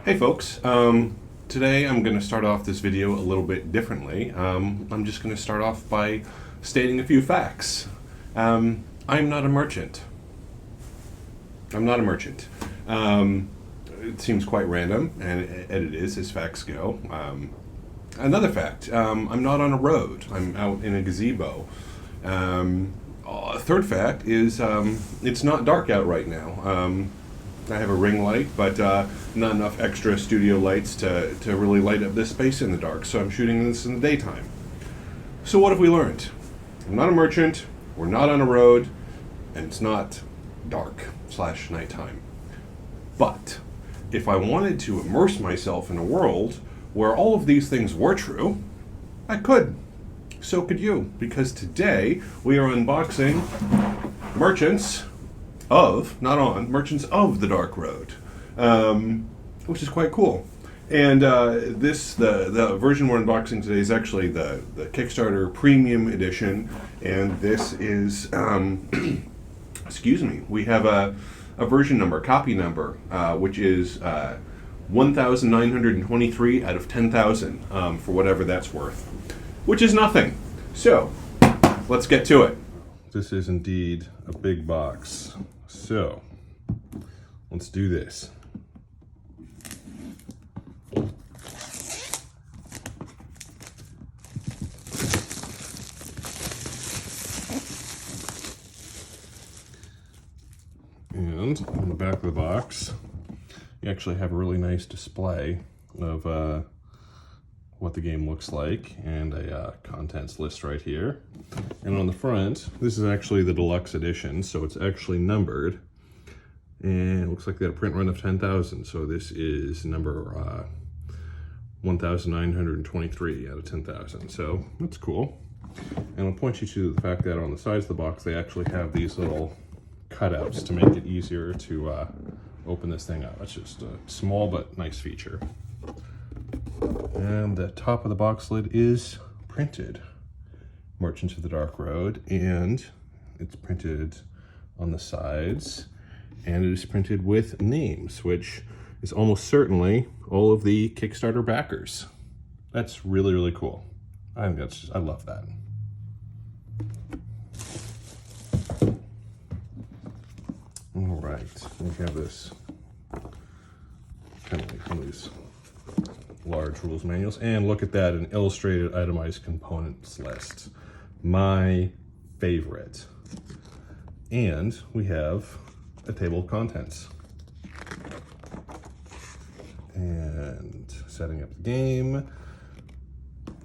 Hey folks, today I'm going to start off this video a little bit differently. I'm just going to start off by stating a few facts. I'm not a merchant. I'm not a merchant. It seems quite random, and it is as facts go. Another fact, I'm not on a road. I'm out in a gazebo. A third fact is it's not dark out right now. I have a ring light, but not enough extra studio lights to really light up this space in the dark, so I'm shooting this in the daytime. So what have we learned? I'm not a merchant, we're not on a road, and it's not dark/nighttime. But if I wanted to immerse myself in a world where all of these things were true, I could. So could you, because today we are unboxing Merchants of the Dark Road, which is quite cool. And the version we're unboxing today is actually the Kickstarter Premium Edition, and this is excuse me. We have a version number, copy number, which is 1,923 out of 10,000 for whatever that's worth, which is nothing. So let's get to it. This is indeed a big box. So, let's do this. And on the back of the box, you actually have a really nice display of what the game looks like, and a contents list right here. And on the front, this is actually the deluxe edition, so it's actually numbered. And it looks like they had a print run of 10,000, so this is number 1,923 out of 10,000, so that's cool. And I'll point you to the fact that on the sides of the box, they actually have these little cutouts to make it easier to open this thing up. It's just a small but nice feature. And the top of the box lid is printed, Merchants of the Dark Road, and it's printed on the sides, and it is printed with names, which is almost certainly all of the Kickstarter backers. That's really, really cool. I love that. All right, we have this kind of like one of these large rules manuals, and look at that, an illustrated itemized components list, my favorite. And we have a table of contents and setting up the game,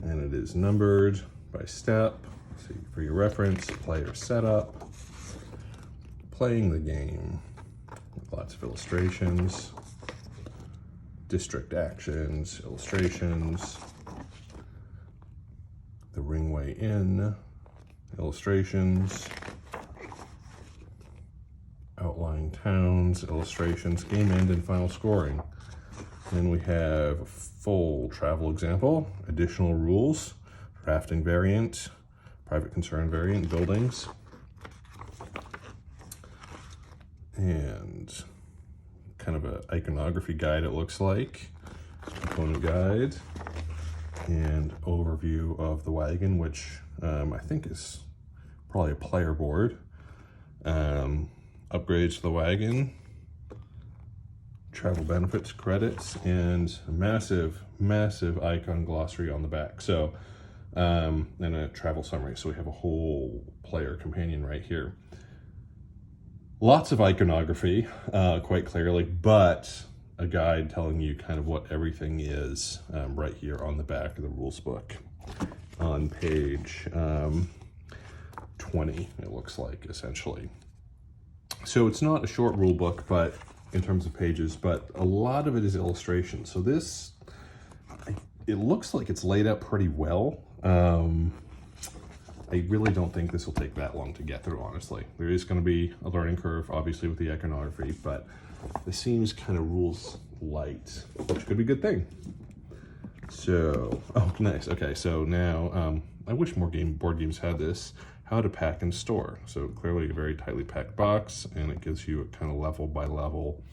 and it is numbered by step, so for your reference, player setup, playing the game with lots of illustrations, district actions, illustrations, the ringway in, illustrations, outlying towns, illustrations, game end and final scoring. Then we have a full travel example, additional rules, drafting variant, private concern variant, buildings, and kind of an iconography guide, it looks like, component guide, and overview of the wagon, which I think is probably a player board. Upgrades to the wagon, travel benefits, credits, and a massive, massive icon glossary on the back. So, and a travel summary. So we have a whole player companion right here. Lots of iconography, quite clearly, but a guide telling you kind of what everything is right here on the back of the rules book on page 20, it looks like, essentially. So it's not a short rule book, but in terms of pages, but a lot of it is illustration. So this, it looks like it's laid out pretty well. I really don't think this will take that long to get through, honestly. There is going to be a learning curve, obviously, with the iconography, but this seems kind of rules light, which could be a good thing. So, oh, nice. Okay, so now, I wish more board games had this. How to pack and store. So clearly a very tightly packed box, and it gives you a kind of level by level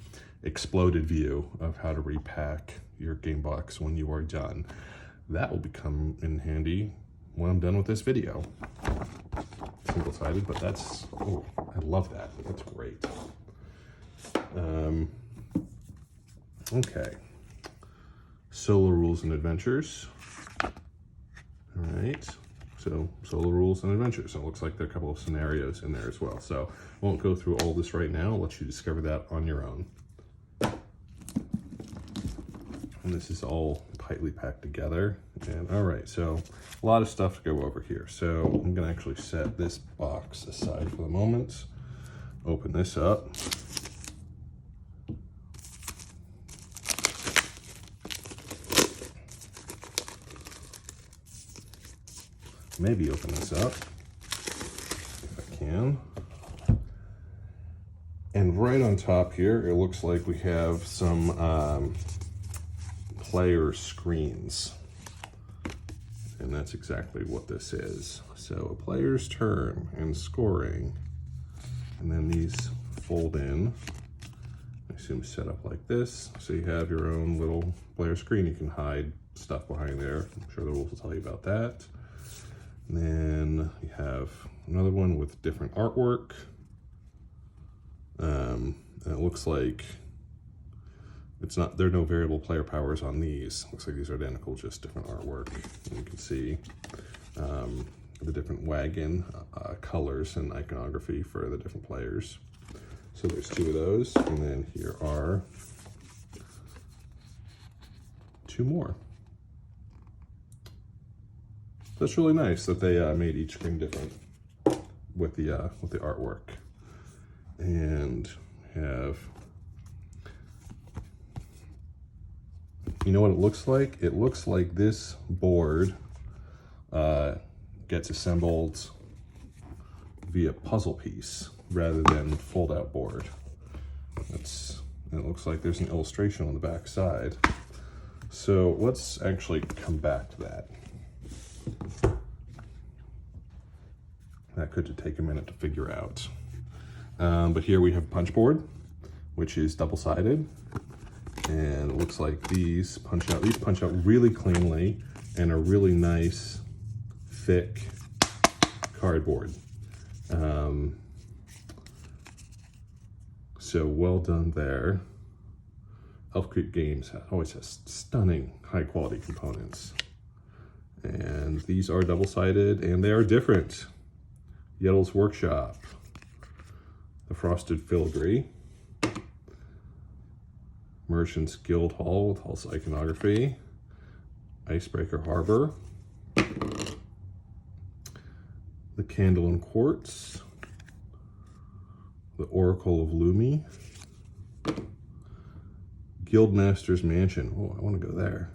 exploded view of how to repack your game box when you are done. That will become in handy when I'm done with this video. Single-sided, but that's, oh, I love that. That's great. Okay. Solo rules and adventures. All right. So solo rules and adventures. So it looks like there are a couple of scenarios in there as well. So I won't go through all this right now. I'll let you discover that on your own. And this is all tightly packed together. And all right, so a lot of stuff to go over here. So I'm gonna actually set this box aside for the moment. Open this up. Maybe open this up if I can. And right on top here, it looks like we have some player screens. And that's exactly what this is. So a player's turn and scoring. And then these fold in. I assume set up like this. So you have your own little player screen. You can hide stuff behind there. I'm sure the rules will tell you about that. And then you have another one with different artwork. And it looks like it's not, there are no variable player powers on these. Looks like these are identical, just different artwork. And you can see the different wagon colors and iconography for the different players. So there's 2 of those. And then here are 2 more. That's really nice that they made each screen different with the artwork. And have, you know what it looks like? It looks like this board gets assembled via puzzle piece rather than fold out board. It looks like there's an illustration on the back side. So let's actually come back to that. That could take a minute to figure out. But here we have a punch board, which is double-sided. And it looks like these punch out really cleanly and are really nice, thick cardboard. So well done there. Elf Creek Games always has stunning high-quality components. And these are double-sided and they are different. Yettle's Workshop, the Frosted Filigree, Merchant's Guild Hall with Hall's iconography, Icebreaker Harbor, the Candle and Quartz, the Oracle of Lumi, Guildmaster's Mansion. Oh, I want to go there.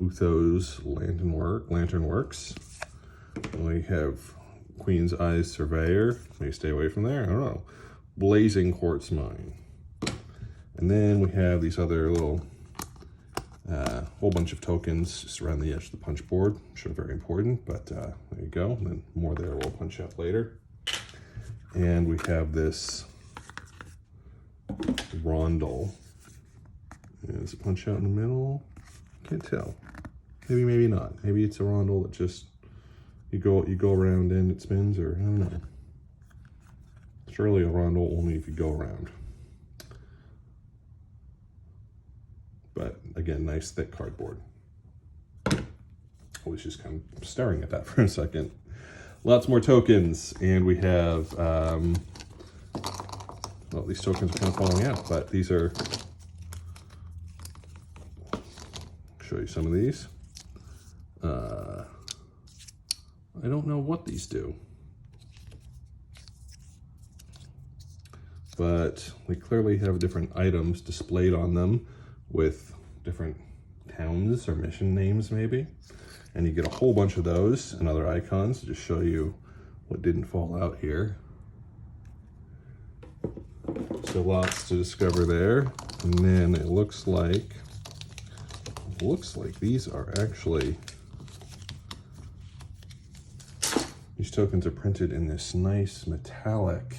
Utho's Lantern Works. We have Queen's Eyes Surveyor. May stay away from there. I don't know. Blazing Quartz Mine. And then we have these other little whole bunch of tokens just around the edge of the punch board. I'm sure very important, but there you go. And then more there we'll punch up later. And we have this rondel. Is it punch out in the middle? Can't tell. Maybe, maybe not. Maybe it's a rondel that just you go around and it spins, or I don't know. Surely a rondel only if you go around. But again, nice thick cardboard. I was just kind of staring at that for a second. Lots more tokens, and we have well, these tokens are kind of falling out, but these are, show you some of these. I don't know what these do, but they clearly have different items displayed on them with different towns or mission names maybe. And you get a whole bunch of those and other icons to just show you what didn't fall out here. So lots to discover there. And then it looks like these are actually, these tokens are printed in this nice metallic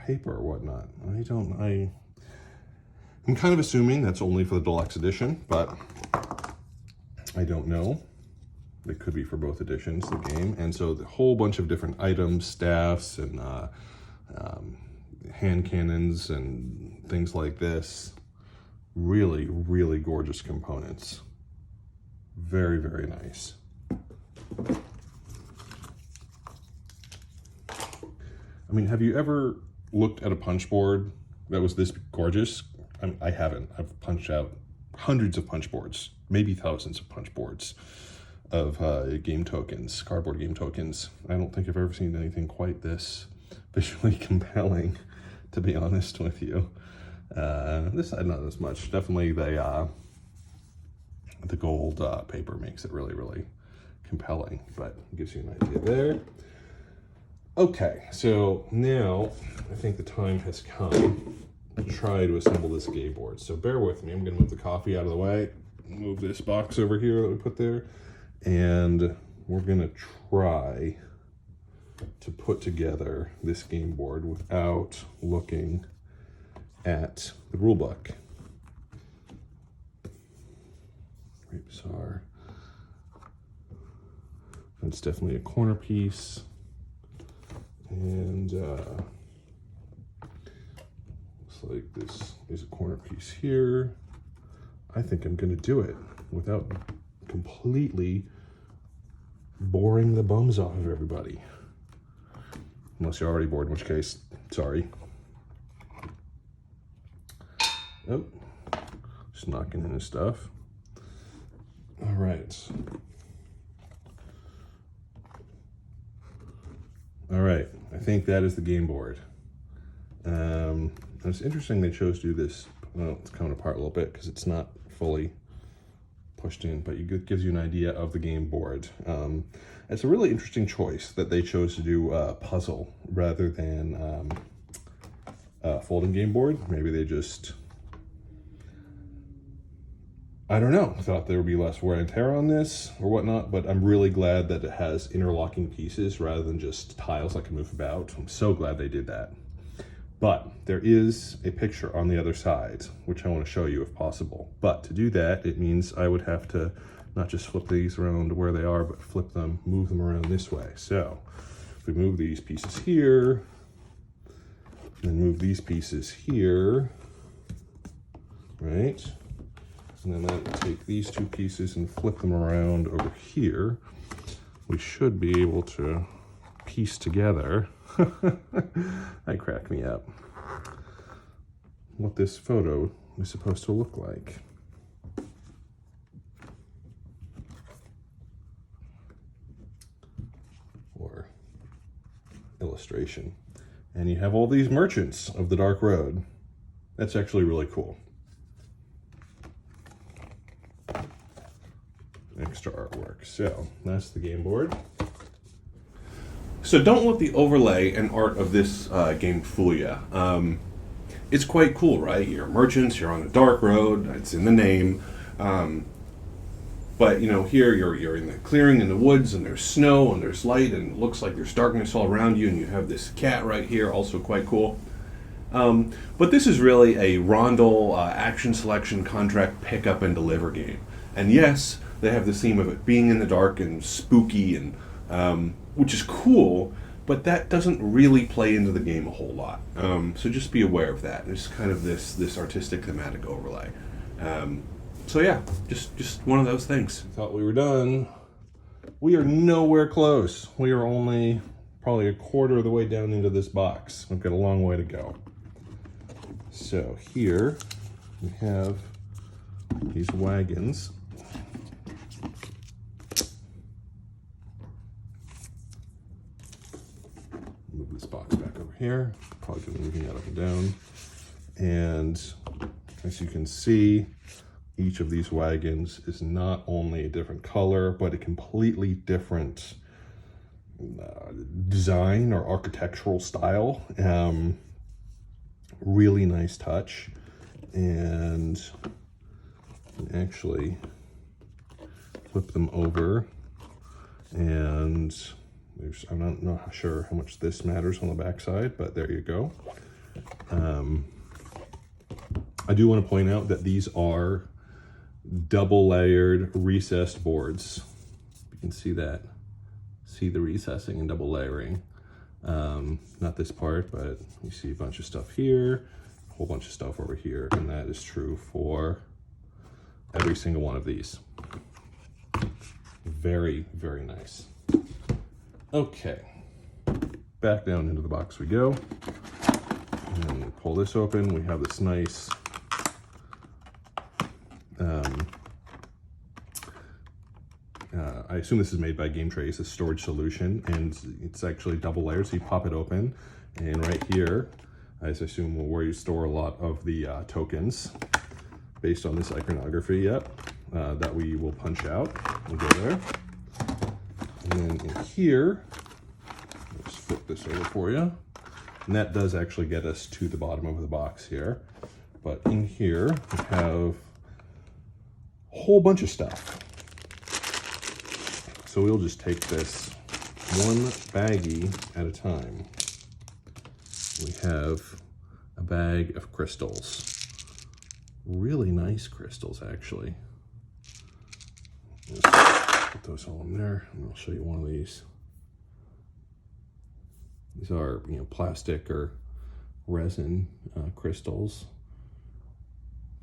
paper or whatnot. I'm kind of assuming that's only for the deluxe edition, but I don't know. It could be for both editions, the game. And so the whole bunch of different items, staffs, and hand cannons, and things like this. Really, really gorgeous components. Very, very nice. I mean, have you ever looked at a punch board that was this gorgeous? I mean, I haven't. I've punched out hundreds of punch boards, maybe thousands of punch boards of game tokens, cardboard game tokens. I don't think I've ever seen anything quite this visually compelling, to be honest with you. This side not as much. Definitely the gold paper makes it really, really compelling, but it gives you an idea there. Okay, so now I think the time has come to try to assemble this game board. So bear with me. I'm going to move the coffee out of the way, move this box over here that we put there, and we're going to try to put together this game board without looking at the rule book. Very bizarre. It's definitely a corner piece. And looks like this is a corner piece here. I think I'm going to do it without completely boring the bums off of everybody. Unless you're already bored, in which case, sorry. Oh, just knocking in his stuff. All right. All right, I think that is the game board. It's interesting they chose to do this. Well, it's coming apart a little bit because it's not fully pushed in, but it gives you an idea of the game board. It's a really interesting choice that they chose to do puzzle rather than folding game board. Maybe they just, I don't know, thought there would be less wear and tear on this or whatnot, but I'm really glad that it has interlocking pieces rather than just tiles that can move about. I'm so glad they did that. But there is a picture on the other side, which I want to show you if possible. But to do that, it means I would have to not just flip these around where they are, but flip them, move them around this way. So if we move these pieces here, and move these pieces here, right? And then take these two pieces and flip them around over here. We should be able to piece together, that cracked me up, what this photo is supposed to look like. Or illustration. And you have all these merchants of the Dark Road. That's actually really cool. Extra artwork. So that's the game board. So don't let the overlay and art of this game fool you. It's quite cool, right? You're merchants, you're on a dark road, it's in the name. But you know, here you're in the clearing in the woods, and there's snow and there's light, and it looks like there's darkness all around you, and you have this cat right here, also quite cool. But this is really a Rondel action selection contract pick up and deliver game. And yes, they have the theme of it being in the dark and spooky, and which is cool, but that doesn't really play into the game a whole lot. So just be aware of that. There's kind of this artistic thematic overlay. So yeah, just one of those things. Thought we were done. We are nowhere close. We are only probably a quarter of the way down into this box. We've got a long way to go. So here we have these wagons. Move this box back over here. Probably going to move that up and down. And as you can see, each of these wagons is not only a different color, but a completely different design or architectural style. Really nice touch. And actually flip them over, and I'm not sure how much this matters on the back side, but there you go. I do want to point out that these are double layered recessed boards. You can see that. See the recessing and double layering. Not this part, but you see a bunch of stuff here, a whole bunch of stuff over here, and that is true for every single one of these. Very, very nice. Okay, back down into the box we go. And pull this open. We have this nice I assume this is made by Game Trace, a storage solution, and it's actually double layered, so you pop it open, and right here, I assume where you store a lot of the tokens based on this iconography, that we will punch out. We'll go there. And then in here, let's flip this over for you. And that does actually get us to the bottom of the box here. But in here, we have a whole bunch of stuff. So we'll just take this one baggie at a time. We have a bag of crystals. Really nice crystals, actually. Let's put those all in there, and I'll show you one of these. These are, plastic or resin crystals.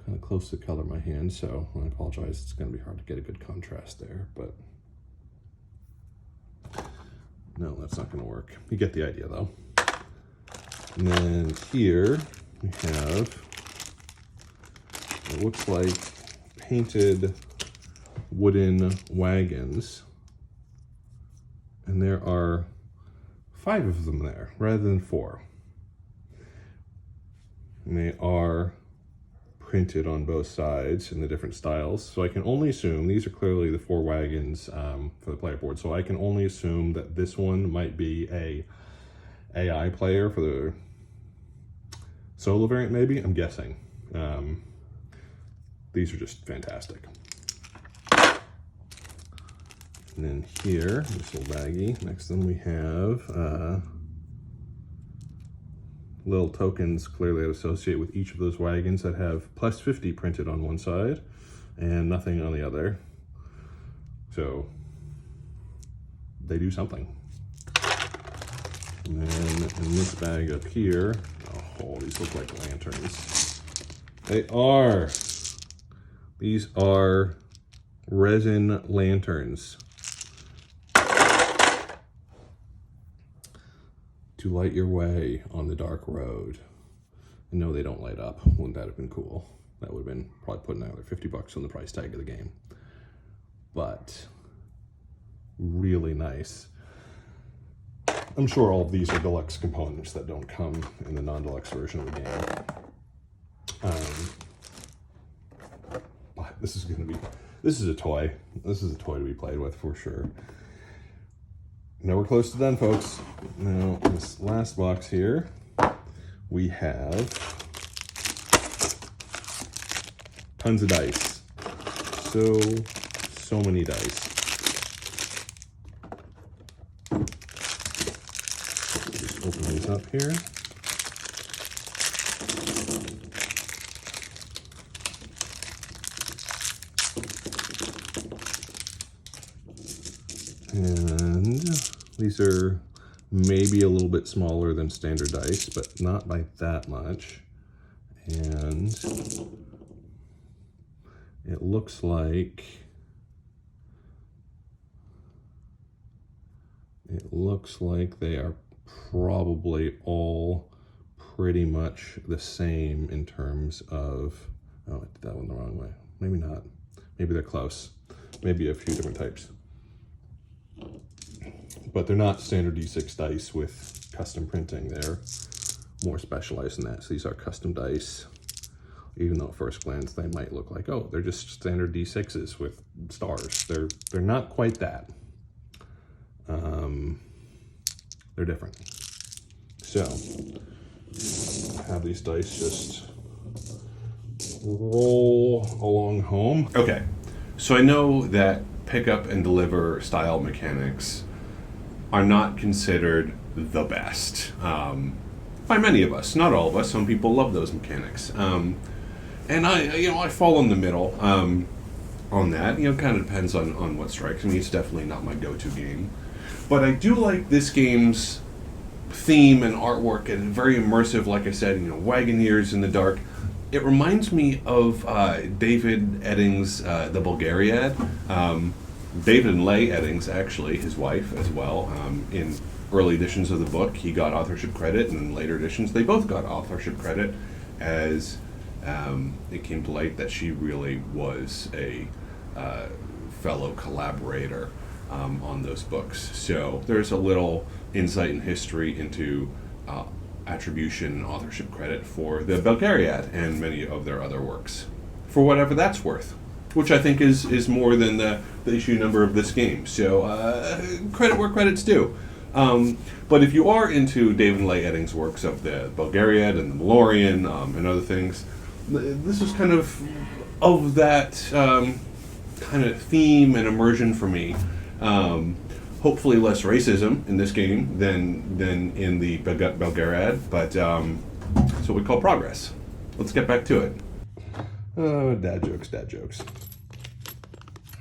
Kind of close to the color of my hand, so I apologize. It's going to be hard to get a good contrast there, but no, that's not going to work. You get the idea, though. And then here we have, it looks like painted wooden wagons, and there are 5 of them there rather than 4. And they are printed on both sides in the different styles. So I can only assume these are clearly the 4 wagons for the player board. So I can only assume that this one might be a AI player for the solo variant, maybe. I'm guessing. These are just fantastic. And then here, this little baggie. Next to them we have little tokens clearly that associate with each of those wagons that have plus 50 printed on one side and nothing on the other. So they do something. And then in this bag up here, oh, these look like lanterns. These are resin lanterns to light your way on the dark road. And no, they don't light up. Wouldn't that have been cool? That would have been probably putting another 50 bucks on the price tag of the game. But really nice. I'm sure all of these are deluxe components that don't come in the non-deluxe version of the game. But this is a toy. This is a toy to be played with for sure. Now we're close to done, folks. Now, in this last box here, we have tons of dice. So many dice. Just open these up here. And these are maybe a little bit smaller than standard dice, but not by that much. And it looks like they are probably all pretty much the same in terms of, oh, I did that one the wrong way. Maybe not. Maybe they're close. Maybe a few different types. But they're not standard D6 dice with custom printing. They're more specialized than that. So these are custom dice, even though at first glance they might look like, oh, they're just standard D6s with stars. They're not quite that. They're different. So have these dice just roll along home. Okay, so I know that pick up and deliver style mechanics are not considered the best. by many of us, not all of us. Some people love those mechanics. And I fall in the middle on that. Kind of depends on what strikes me. It's definitely not my go-to game. But I do like this game's theme and artwork, and very immersive, like I said, Wagoneers in the dark. It reminds me of David Eddings' The Bulgariad. David and Leigh Eddings, actually, his wife as well. In early editions of the book, he got authorship credit, and in later editions, they both got authorship credit as it came to light that she really was a fellow collaborator on those books. So there's a little insight and history into attribution and authorship credit for the Bulgariad and many of their other works, for whatever that's worth, which I think is more than the issue number of this game. So credit where credit's due. But if you are into David and Leigh Eddings' works of the Bulgariad and the Malorian and other things, this is kind of that kind of theme and immersion for me. Hopefully less racism in this game than in the Bulgariad, but that's what we call progress. Let's get back to it. Oh, dad jokes.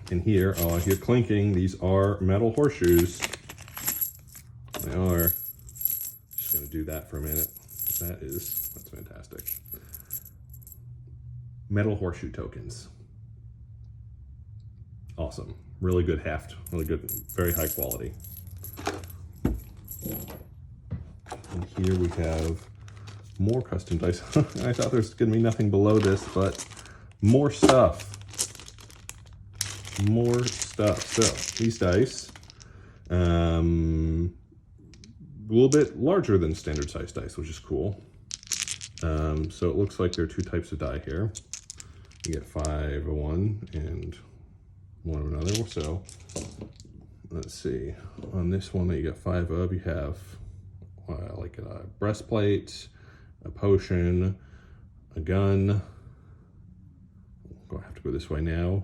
And here, I hear clinking. These are metal horseshoes. They are. Just going to do that for a minute. That's fantastic. Metal horseshoe tokens. Awesome. Really good heft. Really good, very high quality. And here we have more custom dice. I thought there's going to be nothing below this, but more stuff. More stuff. So these dice, a little bit larger than standard size dice, which is cool. So it looks like there are two types of die here. You get 5 of one and 1 of another. So let's see. On this one that you got 5 of, you have like a breastplate, a potion, a gun. I'll have to go this way now.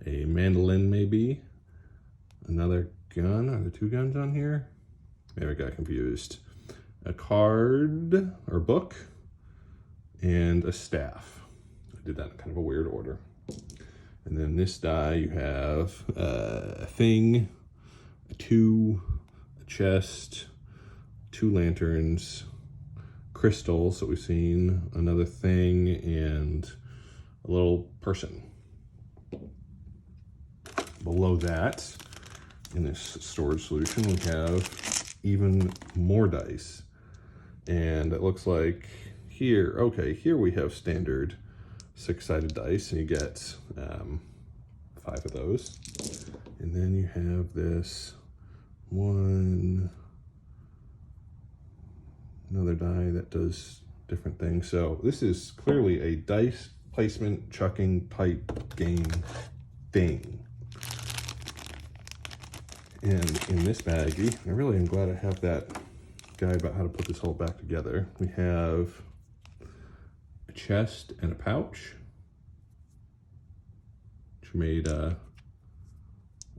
A mandolin, maybe. Another gun. Are there 2 guns on here? Maybe I got confused. A card or book and a staff. I did that in kind of a weird order. And then this die, you have a thing, a 2, a chest, 2 lanterns, crystals that we've seen, another thing, and a little person. Below that, in this storage solution, we have even more dice. And it looks like here, okay, here we have standard 6-sided dice, and you get 5 of those. And then you have this another die that does different things. So this is clearly a dice placement chucking type game thing. And in this baggie, I really am glad I have that guide about how to put this whole back together. We have a chest and a pouch, which are made out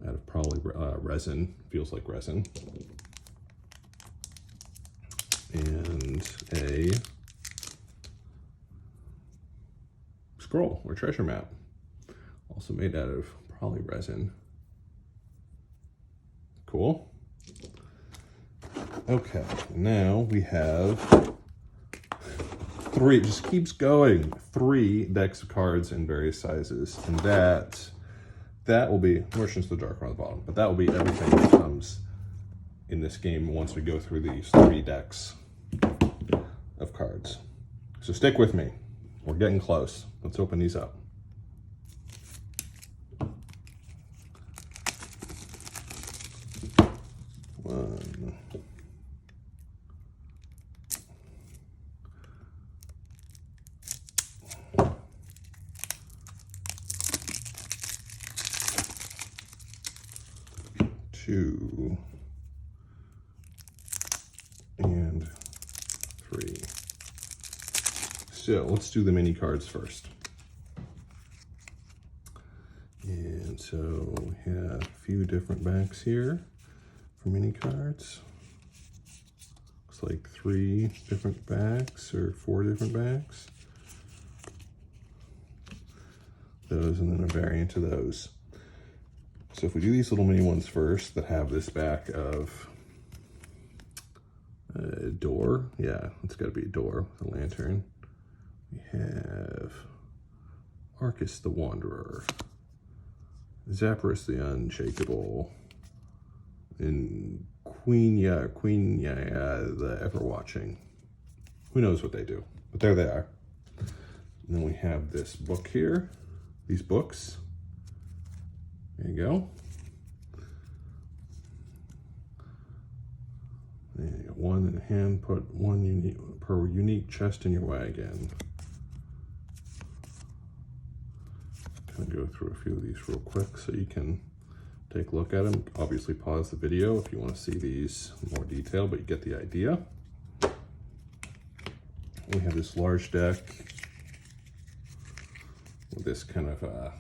of probably resin, feels like resin, and a scroll or treasure map, also made out of probably resin. Cool. Okay, now we have 3, it just keeps going, 3 decks of cards in various sizes, and that will be, Merchants of the Dark on the bottom, but that will be everything that comes in this game once we go through these 3 decks of cards. So stick with me, we're getting close. Let's open these up. One. 2 and 3. So let's do the mini cards first. And so we have a few different backs here for mini cards. Looks like 3 different backs or 4 different backs. Those, and then a variant of those. So if we do these little mini ones first that have this back of a door, yeah, it's got to be a door with a lantern. We have Arcus the Wanderer, Zapparus the Unshakable, and Queenia the Ever-Watching. Who knows what they do, but there they are. And then we have this book here, these books. There you go. And you got one in hand, put one per unique chest in your wagon. Kind of go through a few of these real quick so you can take a look at them. Obviously pause the video if you want to see these in more detail, but you get the idea. We have this large deck with this kind of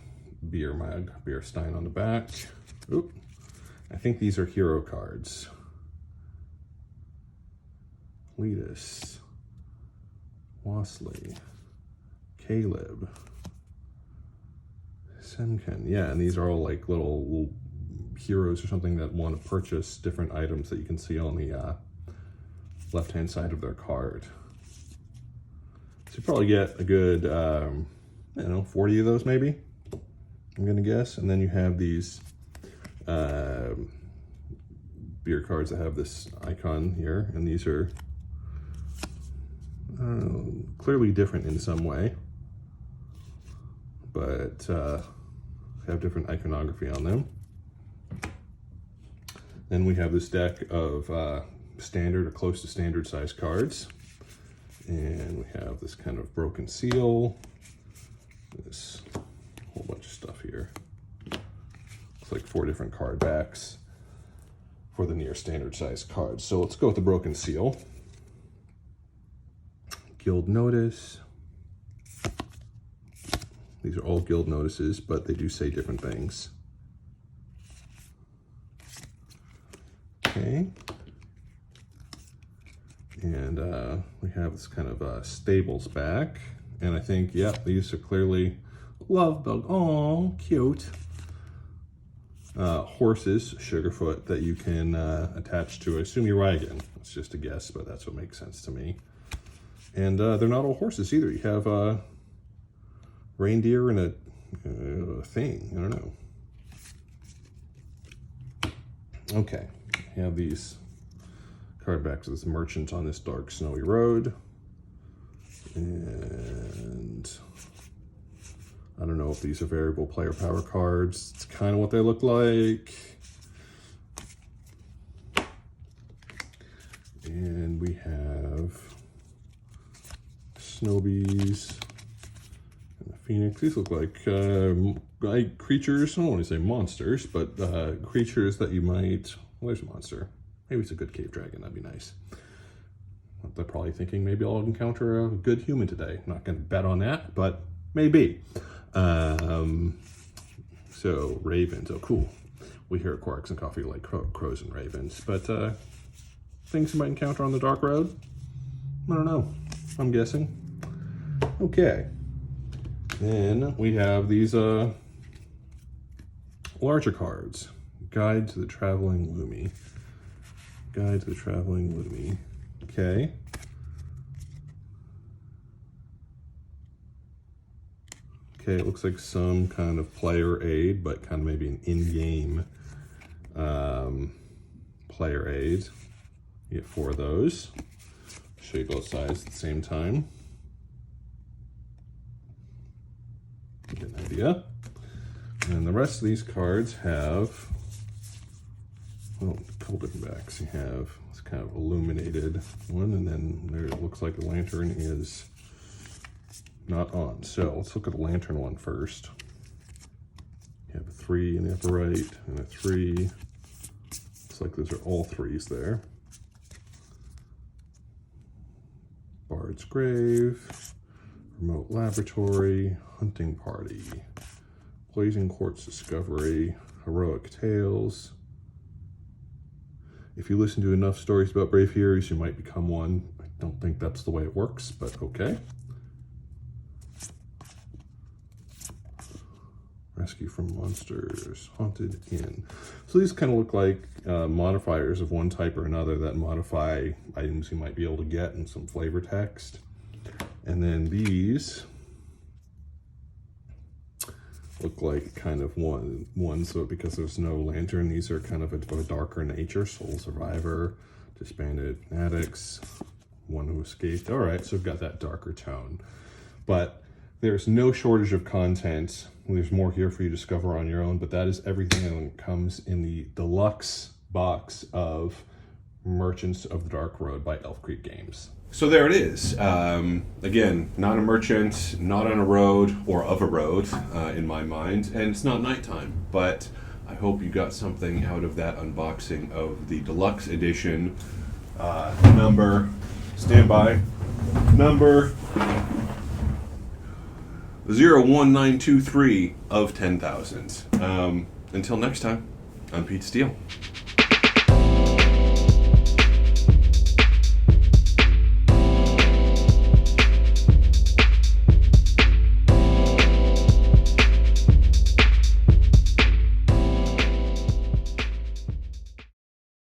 beer mug, beer stein on the back. Oop. I think these are hero cards. Cletus, Wasley, Caleb, Semken. Yeah, and these are all like little heroes or something that want to purchase different items that you can see on the left-hand side of their card. So you probably get a good, I don't know, 40 of those maybe, I'm gonna guess. And then you have these beer cards that have this icon here, and these are clearly different in some way, but have different iconography on them. Then we have this deck of standard or close to standard size cards. And we have this kind of broken seal, this whole bunch of stuff here. It's like 4 different card backs for the near standard size cards. So let's go with the broken seal. Guild notice. These are all guild notices, but they do say different things. Okay. And we have this kind of stables back. And I think, yeah, these are clearly love bug. Oh, cute. Horses, Sugarfoot, that you can attach to, I assume, your wagon. It's just a guess, but that's what makes sense to me. And they're not all horses either. You have a reindeer and a thing. I don't know. Okay, we have these card backs of this merchant on this dark snowy road. And I don't know if these are variable player power cards. It's kind of what they look like. And we have Snowbees and the Phoenix. These look like creatures. I don't want to say monsters, but creatures that you might, well, there's a monster. Maybe it's a good cave dragon, that'd be nice. They're probably thinking maybe I'll encounter a good human today. Not gonna bet on that, but maybe. So ravens, oh cool. We here at Corax and Coffee like crows and ravens, but things you might encounter on the dark road? I don't know, I'm guessing. Okay, then we have these larger cards. Guide to the Traveling Lumi. Guide to the Traveling Lumi. Okay. Okay, it looks like some kind of player aid, but kind of maybe an in-game player aid. You get 4 of those. Show you both sides at the same time. Get an idea. And the rest of these cards have, well, a couple different backs. You have this kind of illuminated one, and then there it looks like the lantern is not on. So let's look at the lantern one first. You have a 3 in the upper right and a 3. Looks like those are all 3s there. Bard's Grave, Remote Laboratory, Hunting Party, Blazing Quartz Discovery, Heroic Tales, If you listen to enough stories about Brave Heroes, you might become one. I don't think that's the way it works, but okay. Rescue from monsters, haunted inn. So these kind of look like modifiers of one type or another that modify items you might be able to get in some flavor text. And then these look like kind of one, so because there's no lantern, these are kind of a darker nature. Soul survivor, disbanded addicts, one who escaped. All right, so we've got that darker tone, but there's no shortage of content. There's more here for you to discover on your own, but that is everything that comes in the deluxe box of Merchants of the Dark Road by Elf Creek Games. So there it is. Again, not a merchant, not on a road or of a road in my mind, and it's not nighttime, but I hope you got something out of that unboxing of the deluxe edition number 01923 of 10,000. Until next time, I'm Pete Steele.